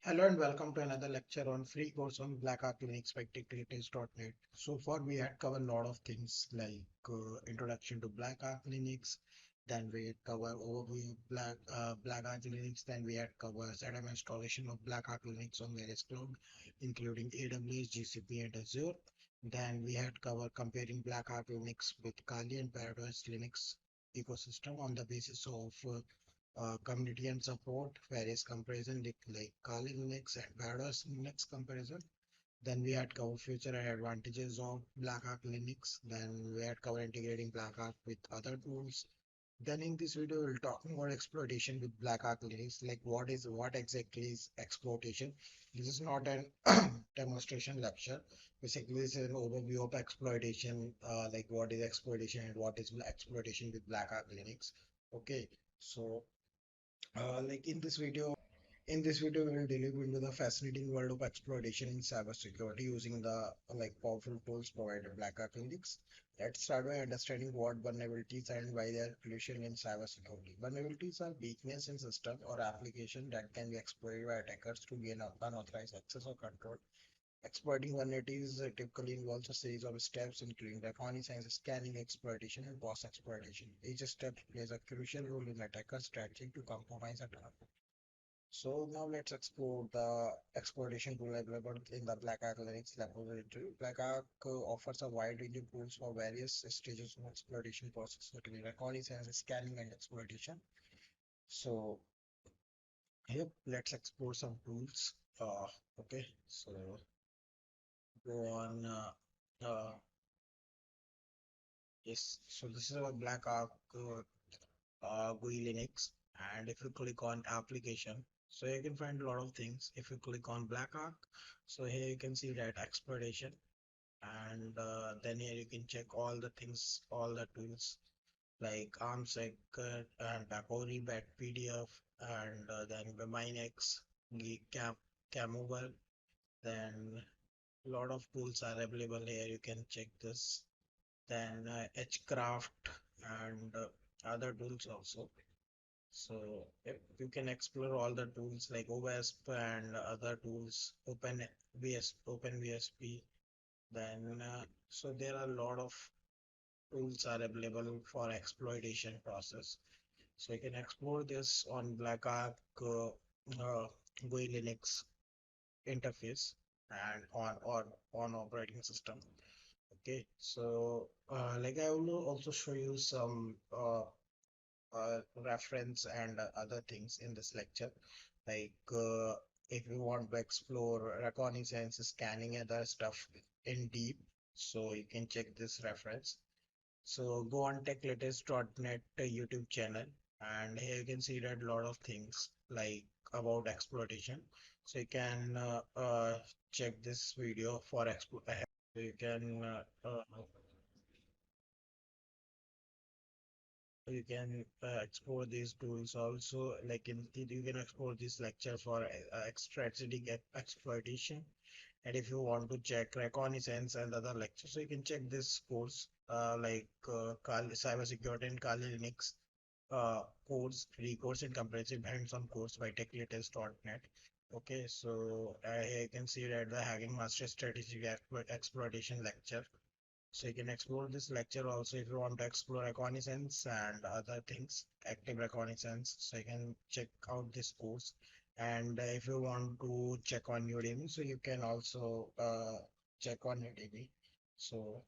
Hello and welcome to another lecture on free course on BlackArch Linux by intricacies.net. So far we had covered a lot of things like introduction to BlackArch Linux, then we had covered overview of BlackArch Linux, then we had covered setup installation of BlackArch Linux on various cloud, including AWS, GCP and Azure. Then we had covered comparing BlackArch Linux with Kali and Paradox Linux ecosystem on the basis of community and support, various comparison like Kali Linux and Parados Linux comparison. Then we had covered future and advantages of BlackArch Linux. Then we had covered integrating BlackArch with other tools. Then in this video, we'll talk about exploitation with BlackArch Linux. Like what exactly is exploitation? This is not an demonstration lecture. Basically, this is an overview of exploitation, like what is exploitation and what is exploitation with BlackArch Linux. Okay, so like in this video we will delve into the fascinating world of exploitation in cybersecurity using the powerful tools provided by BlackArch Linux. Let's start by understanding what vulnerabilities are and why they are crucial in cybersecurity. Vulnerabilities are weakness in system or application that can be exploited by attackers to gain unauthorized access or control. Exploiting vulnerabilities typically involves a series of steps, including reconnaissance, scanning, exploitation, and post-exploitation. Each step plays a crucial role in attacker's strategy to compromise a target. So now let's explore the exploitation tool available in the BlackArch Linux repository. BlackArch offers a wide range of tools for various stages of exploitation process, including reconnaissance, scanning, and exploitation. So here, let's explore some tools. Okay, so go on. Yes, so this is our BlackArch GUI Linux, and if you click on application, so you can find a lot of things. If you click on BlackArch, so here you can see that exploitation, and then here you can check all the things, all the tools like ARMSec and Bakori, Bat PDF, and then Minex, Cam, Camoval. Then a lot of tools are available here. You can check this. Then Hcraft and other tools also. So if you can explore all the tools like OWASP and other tools, OpenVSP, then so there are a lot of tools are available for exploitation process. So you can explore this on BlackArch GUI Linux interface and on operating system. Okay, so like I will also show you some reference and other things in this lecture. Like if you want to explore reconnaissance, scanning, other stuff in deep, so you can check this reference. So go on techlatest.net YouTube channel, and here you can see that a lot of things like about exploitation. So you can check this video for exploit. You can explore these tools also, like you can explore this lecture for strategic exploitation. And if you want to check reconnaissance and other lectures, so you can check this course cybersecurity and Kali Linux course, free course and comprehensive hands-on course by techlatest.net. Okay, so here you can see that the hacking master strategy exploitation lecture. So you can explore this lecture also if you want to explore reconnaissance and other things, active reconnaissance. So you can check out this course. And if you want to check on Udemy, so you can also check on Udemy. So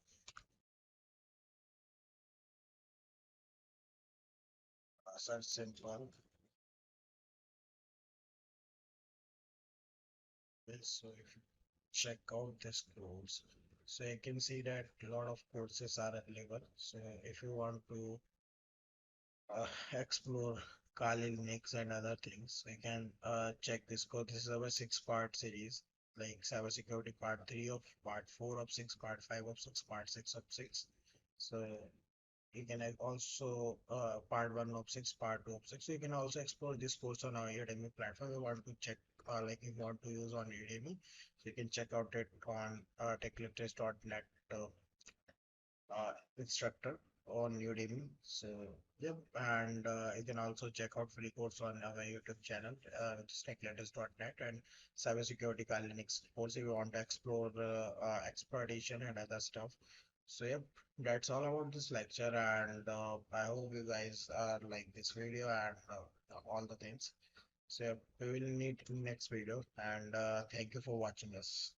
search simple. So if you check out this course, so you can see that a lot of courses are available. So if you want to explore Kali Linux and other things, you can check this course. This is our 6-part series, like cybersecurity part 3 of part 4 of 6, part 5 of 6, part 6 of 6. So you can also part 1 of 6, part 2 of 6. So you can also explore this course on our Udemy platform. You want to check like if you want to use on Udemy, so you can check out it on techlatest.net instructor. on Udemy. So yep, and you can also check out free course on our YouTube channel, which is techlatest.net, and cybersecurity Linux course if you want to explore exploitation and other stuff. So yep, that's all about this lecture, and I hope you guys like this video and all the things. So yep, we will meet in next video, and thank you for watching us.